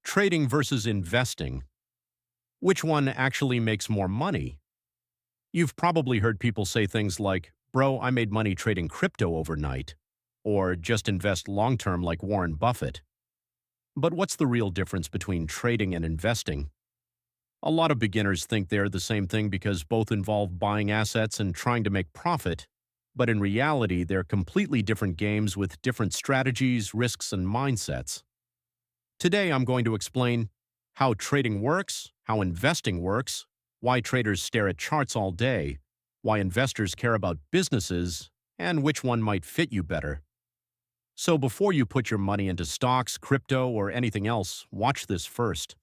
Trading versus investing. Which one actually makes more money? You've probably heard people say things like, bro, I made money trading crypto overnight, or just invest long term like Warren Buffett. But what's the real difference between trading and investing? A lot of beginners think they're the same thing because both involve buying assets and trying to make profit. But in reality, they're completely different games with different strategies, risks, and mindsets. Today, I'm going to explain how trading works, how investing works, why traders stare at charts all day, why investors care about businesses, and which one might fit you better. So before you put your money into stocks, crypto, or anything else, watch this first.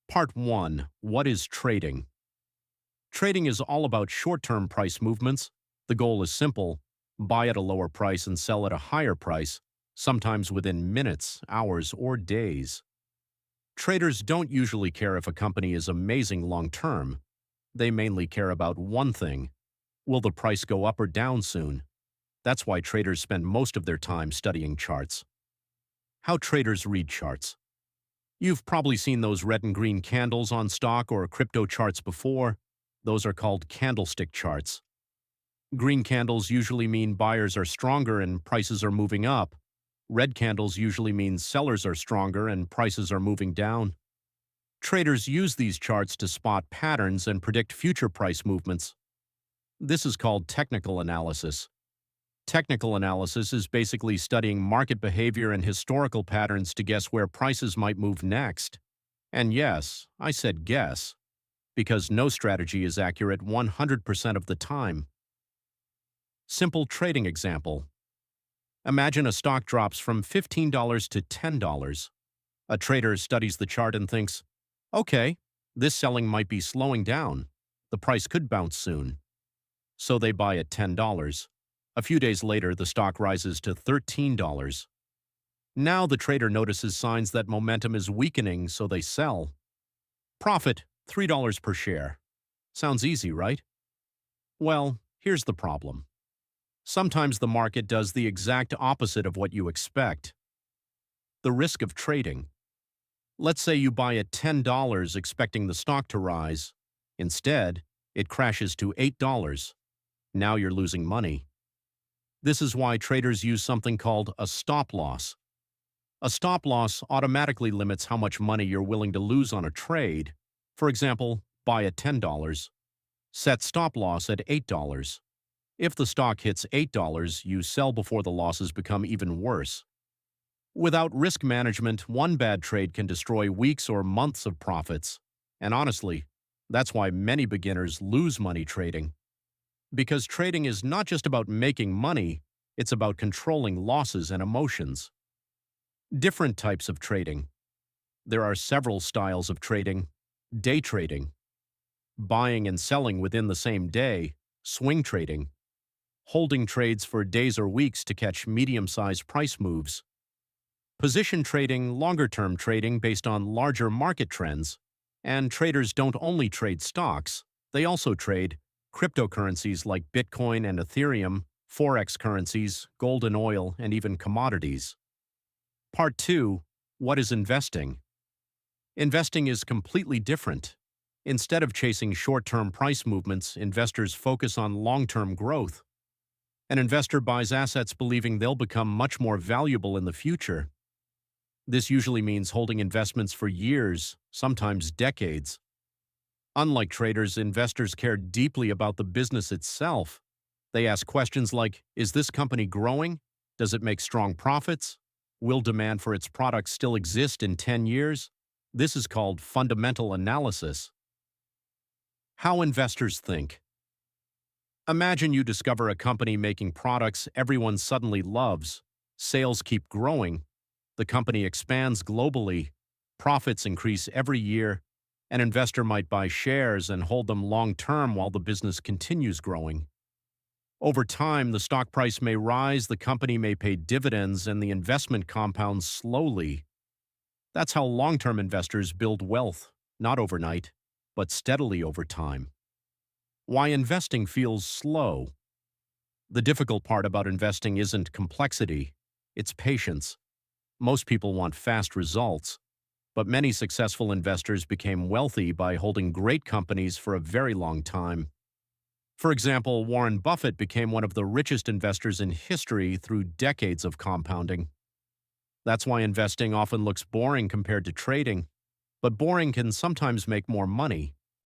Part 1. What is trading? Trading is all about short-term price movements. The goal is simple: buy at a lower price and sell at a higher price, sometimes within minutes, hours, or days. Traders don't usually care if a company is amazing long-term. They mainly care about one thing: will the price go up or down soon? That's why traders spend most of their time studying charts. How traders read charts. You've probably seen those red and green candles on stock or crypto charts before. Those are called candlestick charts. Green candles usually mean buyers are stronger and prices are moving up. Red candles usually mean sellers are stronger and prices are moving down. Traders use these charts to spot patterns and predict future price movements. This is called technical analysis. Technical analysis is basically studying market behavior and historical patterns to guess where prices might move next. And yes, I said guess, because no strategy is accurate 100% of the time. Simple trading example. Imagine a stock drops from $15 to $10. A trader studies the chart and thinks, okay, this selling might be slowing down. The price could bounce soon. So they buy at $10. A few days later, the stock rises to $13. Now the trader notices signs that momentum is weakening, so they sell. Profit, $3 per share. Sounds easy, right? Well, here's the problem. Sometimes the market does the exact opposite of what you expect. The risk of trading. Let's say you buy at $10 expecting the stock to rise. Instead, it crashes to $8. Now you're losing money. This is why traders use something called a stop loss. A stop loss automatically limits how much money you're willing to lose on a trade. For example, buy at $10. Set stop loss at $8. If the stock hits $8, you sell before the losses become even worse. Without risk management, one bad trade can destroy weeks or months of profits. And honestly, that's why many beginners lose money trading. Because trading is not just about making money, it's about controlling losses and emotions. Different types of trading. There are several styles of trading. Day trading. Buying and selling within the same day. Swing trading. Holding trades for days or weeks to catch medium-sized price moves. Position trading, longer-term trading based on larger market trends. And traders don't only trade stocks, they also trade cryptocurrencies like Bitcoin and Ethereum, forex currencies, gold and oil, and even commodities. Part 2. What is investing? Investing is completely different. Instead of chasing short-term price movements, investors focus on long-term growth. An investor buys assets believing they'll become much more valuable in the future. This usually means holding investments for years, sometimes decades. Unlike traders, investors care deeply about the business itself. They ask questions like, is this company growing? Does it make strong profits? Will demand for its products still exist in 10 years? This is called fundamental analysis. How investors think. Imagine you discover a company making products everyone suddenly loves. Sales keep growing. The company expands globally. Profits increase every year. An investor might buy shares and hold them long-term while the business continues growing. Over time, the stock price may rise, the company may pay dividends, and the investment compounds slowly. That's how long-term investors build wealth, not overnight, but steadily over time. Why investing feels slow. The difficult part about investing isn't complexity, it's patience. Most people want fast results. But many successful investors became wealthy by holding great companies for a very long time. For example, Warren Buffett became one of the richest investors in history through decades of compounding. That's why investing often looks boring compared to trading, but boring can sometimes make more money